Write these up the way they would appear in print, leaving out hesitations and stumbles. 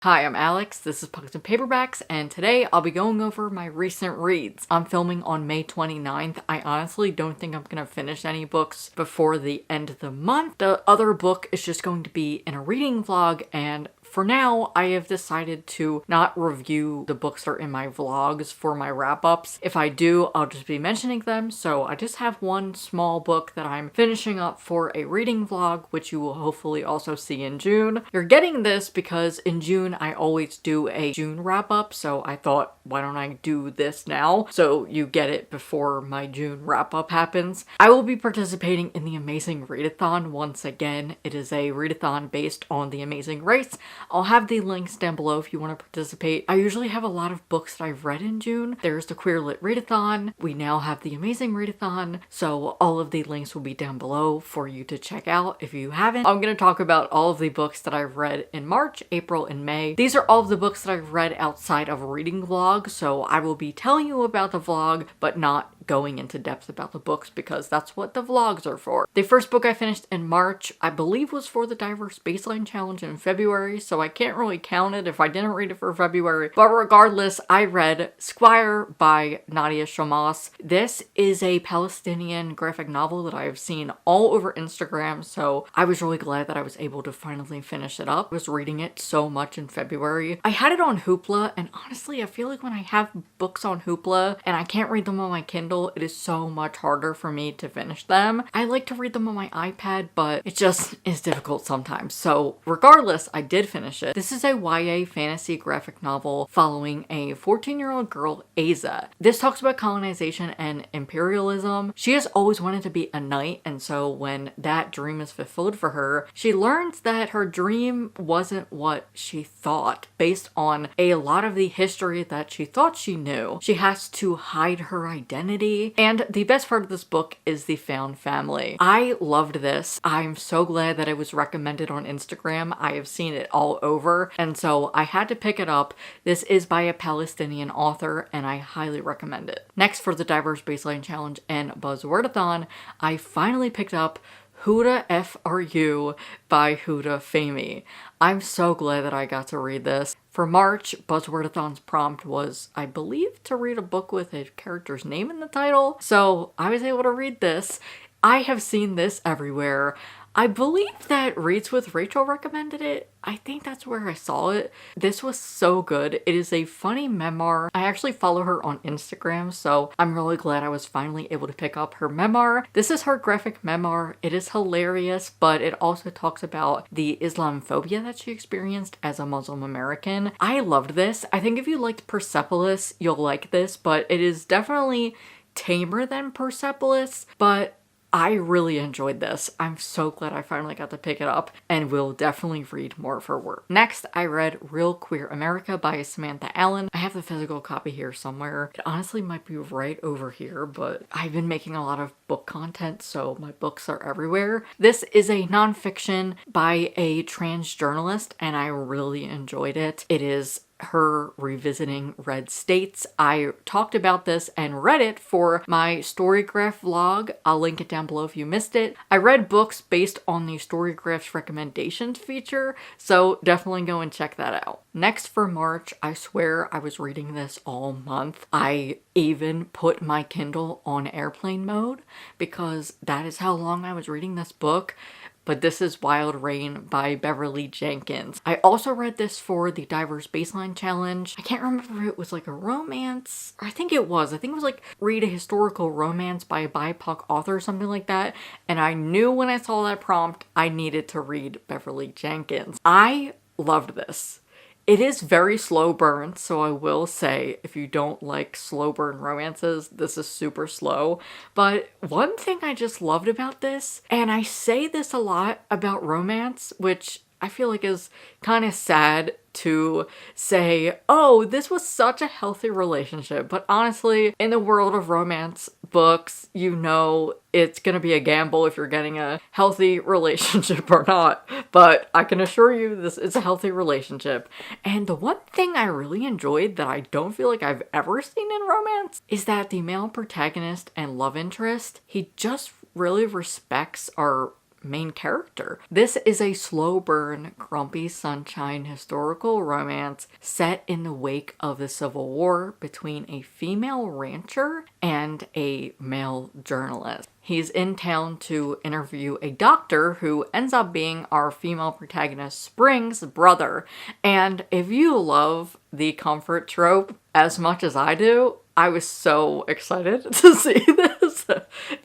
Hi, I'm Alex, this is Pucks and Paperbacks, and today I'll be going over my recent reads. I'm filming on May 29th. I honestly don't think I'm gonna finish any books before the end of the month. The other book is just going to be in a reading vlog, and for now, I have decided to not review the books that are in my vlogs for my wrap-ups. If I do, I'll just be mentioning them, so I just have one small book that I'm finishing up for a reading vlog, which you will hopefully also see in June. You're getting this because in June, I always do a June wrap-up, so I thought, why don't I do this now? So you get it before my June wrap-up happens. I will be participating in the Amazing Readathon once again. It is a readathon based on The Amazing Race. I'll have the links down below if you want to participate. I usually have a lot of books that I've read in June. There's the Queer Lit Readathon. We now have the Amazing Readathon. So all of the links will be down below for you to check out if you haven't. I'm going to talk about all of the books that I've read in March, April, and May. These are all of the books that I've read outside of a reading vlog. So I will be telling you about the vlog, but not going into depth about the books because that's what the vlogs are for. The first book I finished in March, I believe, was for the Diverse Baseline Challenge in February, so I can't really count it if I didn't read it for February. But regardless, I read Squire by Nadia Shammas. This is a Palestinian graphic novel that I have seen all over Instagram, so I was really glad that I was able to finally finish it up. I was reading it so much in February. I had it on Hoopla, and honestly, I feel like when I have books on Hoopla and I can't read them on my Kindle, it is so much harder for me to finish them. I like to read them on my iPad, but it just is difficult sometimes. So regardless, I did finish it. This is a YA fantasy graphic novel following a 14-year-old girl, Aza. This talks about colonization and imperialism. She has always wanted to be a knight, and so when that dream is fulfilled for her, she learns that her dream wasn't what she thought based on a lot of the history that she thought she knew. She has to hide her identity. And the best part of this book is the found family. I loved this. I'm so glad that it was recommended on Instagram. I have seen it all over, and so I had to pick it up. This is by a Palestinian author, and I highly recommend it. Next, for the Diverse Baseline Challenge and Buzzwordathon, I finally picked up Huda F Are You by Huda F Are You. I'm so glad that I got to read this. For March, Buzzwordathon's prompt was, I believe, to read a book with a character's name in the title, so I was able to read this. I have seen this everywhere. I believe that Reads with Rachel recommended it. I think that's where I saw it. This was so good. It is a funny memoir. I actually follow her on Instagram, so I'm really glad I was finally able to pick up her memoir. This is her graphic memoir. It is hilarious, but it also talks about the Islamophobia that she experienced as a Muslim American. I loved this. I think if you liked Persepolis, you'll like this, but it is definitely tamer than Persepolis, but I really enjoyed this. I'm so glad I finally got to pick it up and will definitely read more of her work. Next, I read Real Queer America by Samantha Allen. I have the physical copy here somewhere. It honestly might be right over here, but I've been making a lot of book content, so my books are everywhere. This is a nonfiction by a trans journalist, and I really enjoyed it. It is her revisiting red states. I talked about this and read it for my Storygraph vlog. I'll link it down below if you missed it. I read books based on the Storygraph's recommendations feature, so definitely go and check that out. Next, for March, I swear I was reading this all month. I even put my Kindle on airplane mode because that is how long I was reading this book. But this is Wild Rain by Beverly Jenkins. I also read this for the Diverse Baseline Challenge. I can't remember if it was like a romance. I think it was. I think it was like read a historical romance by a BIPOC author or something like that. And I knew when I saw that prompt, I needed to read Beverly Jenkins. I loved this. It is very slow burn, so I will say if you don't like slow burn romances, this is super slow. But one thing I just loved about this, and I say this a lot about romance, which I feel like is kind of sad to say, oh, this was such a healthy relationship. But honestly, in the world of romance books, you know it's gonna be a gamble if you're getting a healthy relationship or not. But I can assure you this is a healthy relationship. And the one thing I really enjoyed that I don't feel like I've ever seen in romance is that the male protagonist and love interest, he just really respects our main character. This is a slow burn, grumpy sunshine historical romance set in the wake of the Civil War between a female rancher and a male journalist. He's in town to interview a doctor who ends up being our female protagonist Spring's brother. And if you love the comfort trope as much as I do, I was so excited to see this.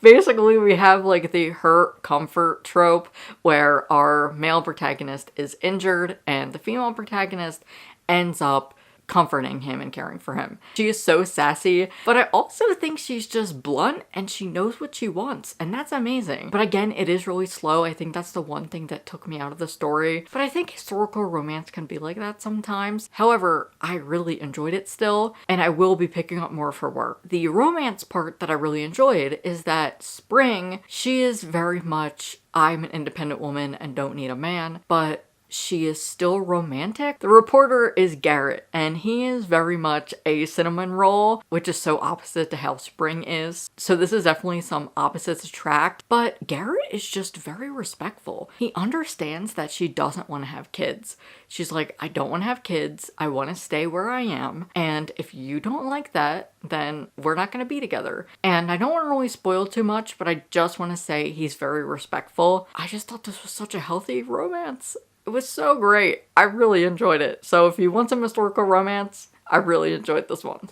Basically, we have like the hurt comfort trope where our male protagonist is injured and the female protagonist ends up comforting him and caring for him. She is so sassy, but I also think she's just blunt and she knows what she wants, and that's amazing. But again, it is really slow. I think that's the one thing that took me out of the story, but I think historical romance can be like that sometimes. However, I really enjoyed it still, and I will be picking up more of her work. The romance part that I really enjoyed is that Spring, she is very much, I'm an independent woman and don't need a man, but she is still romantic. The reporter is Garrett, and he is very much a cinnamon roll, which is so opposite to how Spring is. So this is definitely some opposites attract, but Garrett is just very respectful. He understands that she doesn't want to have kids. She's like, I don't want to have kids. I want to stay where I am. And if you don't like that, then we're not going to be together. And I don't want to really spoil too much, but I just want to say he's very respectful. I just thought this was such a healthy romance. It was so great. I really enjoyed it. So if you want some historical romance, I really enjoyed this one.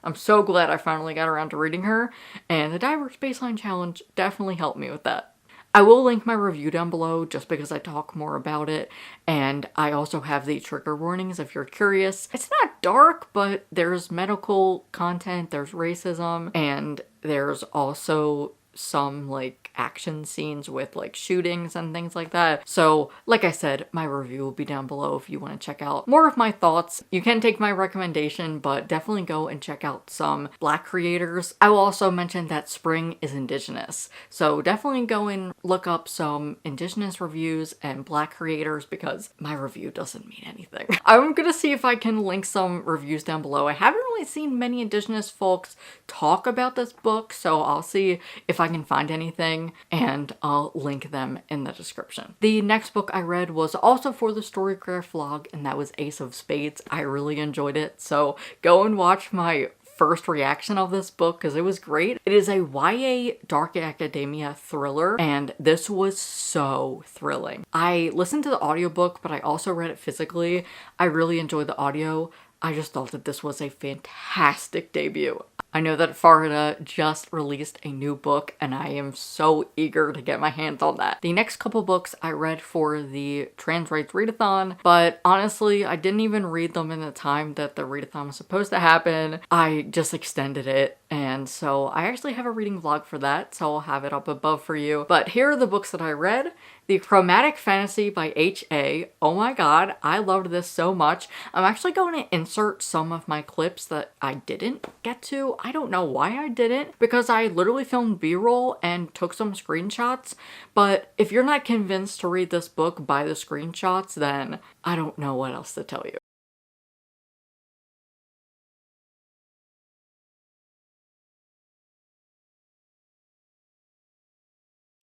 I'm so glad I finally got around to reading her, and the Diverse Baseline Challenge definitely helped me with that. I will link my review down below just because I talk more about it, and I also have the trigger warnings if you're curious. It's not dark, but there's medical content, there's racism, and there's also some like action scenes with like shootings and things like that. So like I said, my review will be down below if you want to check out more of my thoughts. You can take my recommendation, but definitely go and check out some Black creators. I will also mention that Spring is Indigenous, so definitely go and look up some Indigenous reviews and Black creators because my review doesn't mean anything. I'm gonna see if I can link some reviews down below. I haven't really seen many Indigenous folks talk about this book, so I'll see if I can find anything and I'll link them in the description. The next book I read was also for the Storycraft vlog, and that was Ace of Spades. I really enjoyed it, so go and watch my first reaction of this book because it was great. It is a YA dark academia thriller, and this was so thrilling. I listened to the audiobook, but I also read it physically. I really enjoyed the audio. I just thought that this was a fantastic debut. I know that Faridah just released a new book and I am so eager to get my hands on that. The next couple books I read for the Trans Rights Readathon, but honestly, I didn't even read them in the time that the readathon was supposed to happen. I just extended it, and so I actually have a reading vlog for that, so I'll have it up above for you. But here are the books that I read. The Chromatic Fantasy by H.A. Oh my god, I loved this so much. I'm actually going to insert some of my clips that I didn't get to. I don't know why I didn't, because I literally filmed B-roll and took some screenshots. But if you're not convinced to read this book by the screenshots, then I don't know what else to tell you.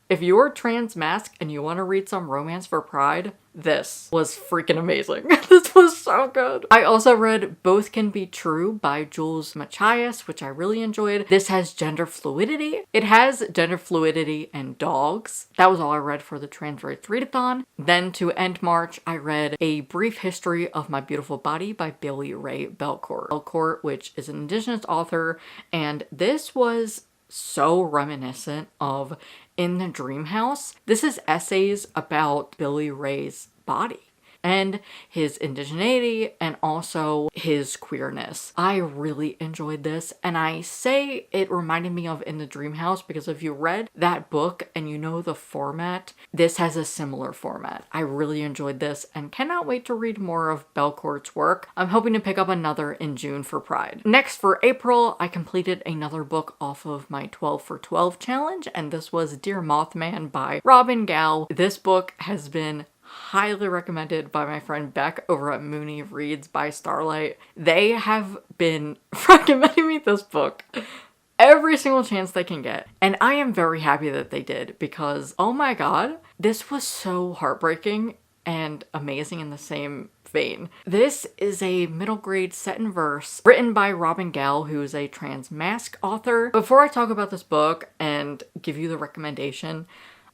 If you're trans mask and you want to read some romance for Pride, this was freaking amazing. This was so good. I also read Both Can Be True by Jules Machias, which I really enjoyed. This has gender fluidity. It has gender fluidity and dogs. That was all I read for the Trans Rights Readathon. Then to end March, I read A Brief History of My Beautiful Body by Billy Ray Belcourt. Belcourt, which is an Indigenous author, and this was so reminiscent of In the Dream House. This is essays about Billy Ray's body and his indigeneity and also his queerness. I really enjoyed this, and I say it reminded me of In the Dream House because if you read that book and you know the format, this has a similar format. I really enjoyed this and cannot wait to read more of Belcourt's work. I'm hoping to pick up another in June for Pride. Next, for April, I completed another book off of my 12 for 12 challenge, and this was Dear Mothman by Robin Gao. This book has been highly recommended by my friend Beck over at Mooney Reads by Starlight. They have been recommending me this book every single chance they can get, and I am very happy that they did because, oh my god, This was so heartbreaking and amazing in the same vein. This is a middle grade set in verse written by Robin Gall, who is a trans masc author. Before I talk about this book and give you the recommendation,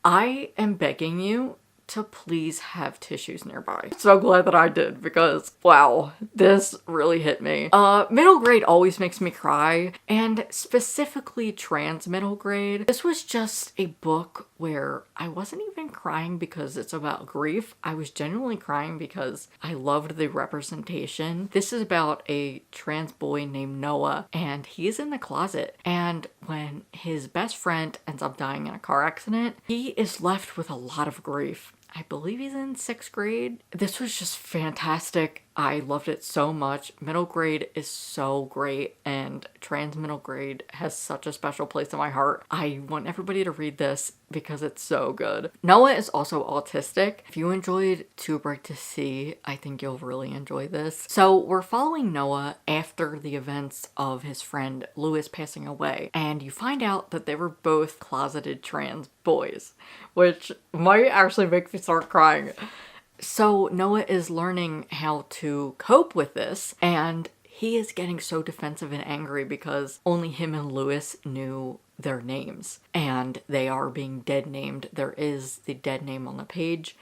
I am begging you to please have tissues nearby. So glad that I did, because wow, this really hit me. Middle grade always makes me cry, and specifically trans middle grade. This was just a book where I wasn't even crying because it's about grief. I was genuinely crying because I loved the representation. This is about a trans boy named Noah, and he's in the closet, and when his best friend ends up dying in a car accident, he is left with a lot of grief. I believe he's in 6th grade. This was just fantastic. I loved it so much. Middle grade is so great, and trans middle grade has such a special place in my heart. I want everybody to read this because it's so good. Noah is also autistic. If you enjoyed Too Bright to See, I think you'll really enjoy this. So we're following Noah after the events of his friend Lewis passing away, and you find out that they were both closeted trans boys, which might actually make me start crying. So Noah is learning how to cope with this, and he is getting so defensive and angry because only him and Lewis knew their names, and they are being dead named. There is the dead name on the page.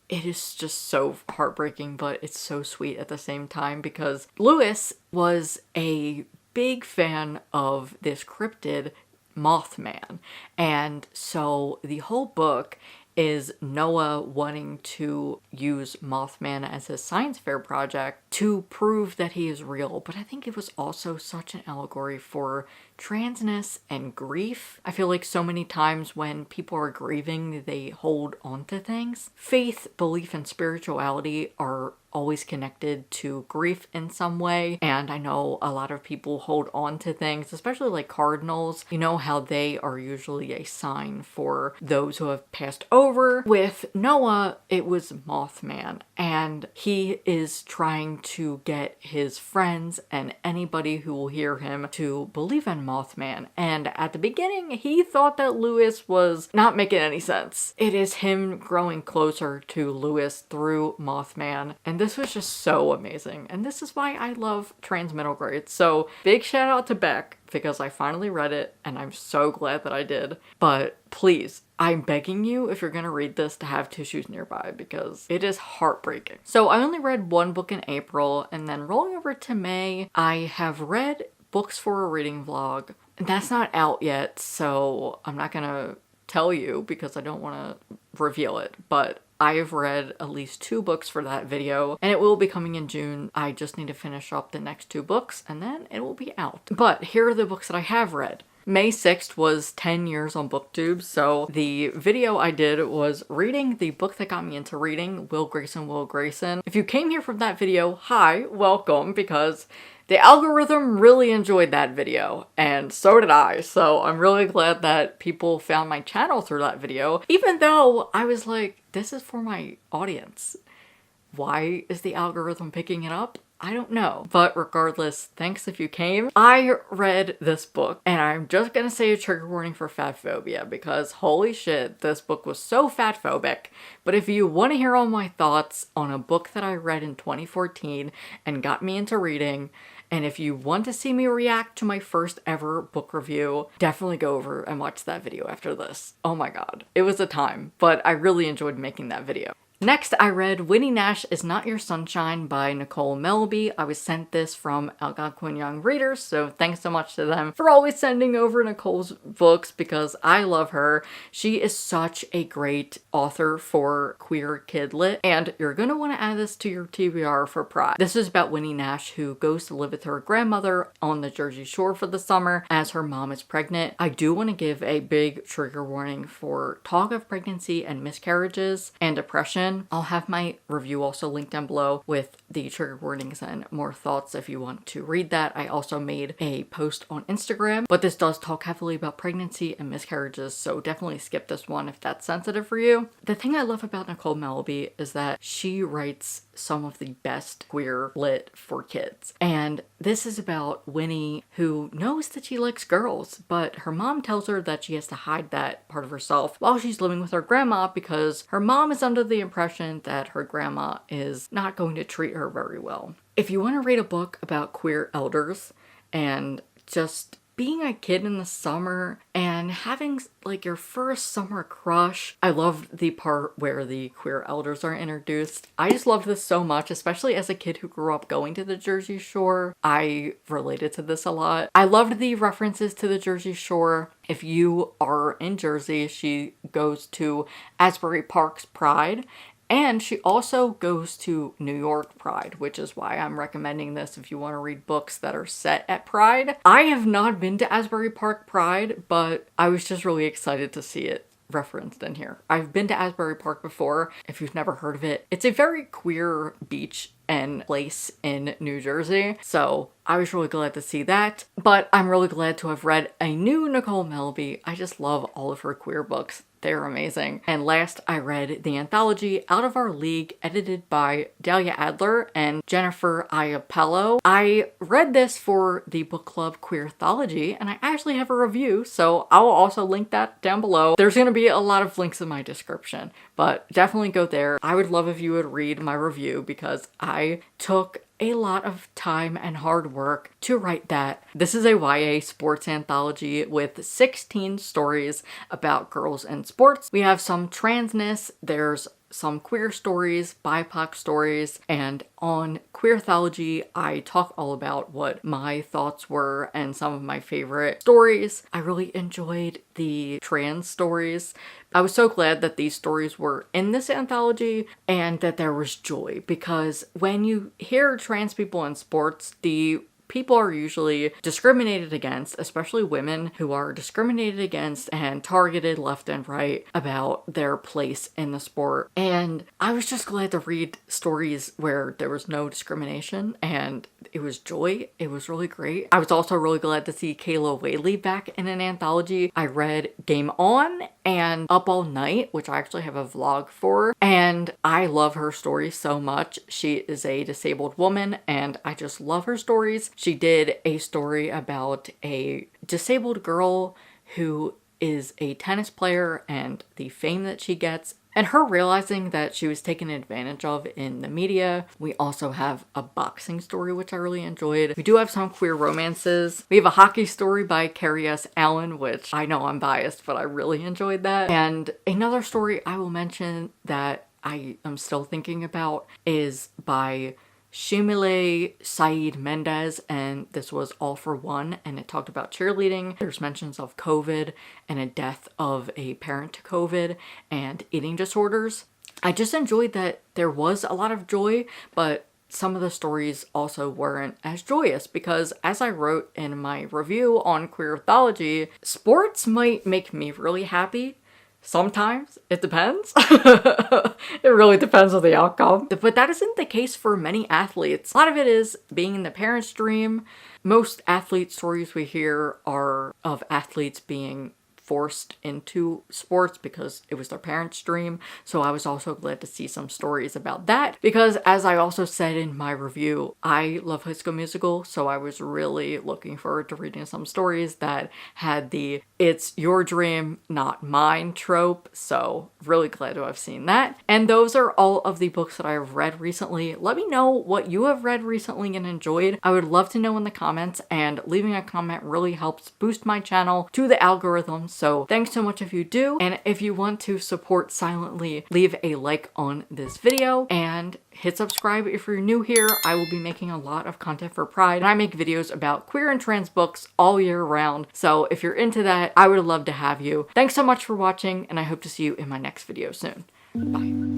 It is just so heartbreaking, but it's so sweet at the same time, because Lewis was a big fan of this cryptid Mothman, and so the whole book is Noah wanting to use Mothman as his science fair project to prove that he is real. But I think it was also such an allegory for transness and grief. I feel like so many times when people are grieving, they hold on to things. Faith, belief, and spirituality are always connected to grief in some way, and I know a lot of people hold on to things, especially like cardinals. You know how they are usually a sign for those who have passed over. With Noah, it was Mothman, and he is trying to get his friends and anybody who will hear him to believe in Mothman. And at the beginning, he thought that Lewis was not making any sense. It is him growing closer to Lewis through Mothman, and this was just so amazing. And this is why I love trans middle grade. So big shout out to Beck, because I finally read it and I'm so glad that I did. But please, I'm begging you, if you're gonna read this, to have tissues nearby, because it is heartbreaking. So I only read one book in April, and then rolling over to May, I have read Books for a Reading Vlog. That's not out yet, so I'm not gonna tell you because I don't want to reveal it, but I have read at least 2 books for that video, and it will be coming in June. I just need to finish up the next 2 books and then it will be out. But here are the books that I have read. May 6th was 10 years on BookTube, so the video I did was reading the book that got me into reading, Will Grayson. If you came here from that video, hi, welcome, because the algorithm really enjoyed that video, and so did I, so I'm really glad that people found my channel through that video, even though I was like, this is for my audience. Why is the algorithm picking it up? I don't know. But regardless, thanks if you came. I read this book, and I'm just gonna say a trigger warning for fat phobia, because holy shit, this book was so fat phobic. But if you want to hear all my thoughts on a book that I read in 2014 and got me into reading, and if you want to see me react to my first ever book review, definitely go over and watch that video after this. Oh my god. It was a time, but I really enjoyed making that video. Next, I read Winnie Nash Is Not Your Sunshine by Nicole Melleby. I was sent this from Algonquin Young Readers, so thanks so much to them for always sending over Nicole's books, because I love her. She is such a great author for queer kid lit, and you're gonna want to add this to your TBR for pride. This is about Winnie Nash, who goes to live with her grandmother on the Jersey Shore for the summer as her mom is pregnant. I do want to give a big trigger warning for talk of pregnancy and miscarriages and depression. I'll have my review also linked down below with the trigger warnings and more thoughts if you want to read that. I also made a post on Instagram, but this does talk heavily about pregnancy and miscarriages, so definitely skip this one if that's sensitive for you. The thing I love about Nicole Melleby is that she writes some of the best queer lit for kids. And this is about Winnie, who knows that she likes girls, but her mom tells her that she has to hide that part of herself while she's living with her grandma because her mom is under the impression that her grandma is not going to treat her very well. If you want to read a book about queer elders and just being a kid in the summer and having like your first summer crush. I loved the part where the queer elders are introduced. I just loved this so much, especially as a kid who grew up going to the Jersey Shore. I related to this a lot. I loved the references to the Jersey Shore. If you are in Jersey, she goes to Asbury Park's Pride. And she also goes to New York Pride, which is why I'm recommending this if you want to read books that are set at Pride. I have not been to Asbury Park Pride, but I was just really excited to see it referenced in here. I've been to Asbury Park before, if you've never heard of it. It's a very queer beach and place in New Jersey, so I was really glad to see that. But I'm really glad to have read a new Nicole Melleby. I just love all of her queer books. They're amazing. And last, I read the anthology Out of Our League, edited by Dahila Adler and Jennifer Icapello. I read this for the book club Queerthology, and I actually have a review, so I will also link that down below. There's going to be a lot of links in my description, but definitely go there. I would love if you would read my review because I took a lot of time and hard work to write that. This is a YA sports anthology with 16 stories about girls and sports. We have some transness, there's some queer stories, BIPOC stories, and on Queerthology, I talk all about what my thoughts were and some of my favorite stories. I really enjoyed the trans stories. I was so glad that these stories were in this anthology and that there was joy, because when you hear trans people in sports, the people are usually discriminated against, especially women who are discriminated against and targeted left and right about their place in the sport. And I was just glad to read stories where there was no discrimination and it was joy. It was really great. I was also really glad to see Kayla Whaley back in an anthology. I read Game On and Up All Night, which I actually have a vlog for, and I love her stories so much. She is a disabled woman and I just love her stories. She did a story about a disabled girl who is a tennis player and the fame that she gets, and her realizing that she was taken advantage of in the media. We also have a boxing story, which I really enjoyed. We do have some queer romances. We have a hockey story by Carrie S. Allen, which I know I'm biased, but I really enjoyed that. And another story I will mention that I am still thinking about is by Shimile Saeed Mendez, and this was All for One, and it talked about cheerleading. There's mentions of COVID and a death of a parent to COVID and eating disorders. I just enjoyed that there was a lot of joy, but some of the stories also weren't as joyous because, as I wrote in my review on Queerthology, sports might make me really happy. Sometimes. It depends. It really depends on the outcome. But that isn't the case for many athletes. A lot of it is being in the parent's dream. Most athlete stories we hear are of athletes being forced into sports because it was their parents' dream. So I was also glad to see some stories about that because, as I also said in my review, I love High School Musical, so I was really looking forward to reading some stories that had the "it's your dream, not mine" trope. So really glad to have seen that. And those are all of the books that I have read recently. Let me know what you have read recently and enjoyed. I would love to know in the comments, and leaving a comment really helps boost my channel to the algorithm. So thanks so much if you do. And if you want to support silently, leave a like on this video and hit subscribe if you're new here. I will be making a lot of content for Pride, and I make videos about queer and trans books all year round. So if you're into that, I would love to have you. Thanks so much for watching, and I hope to see you in my next video soon. Bye.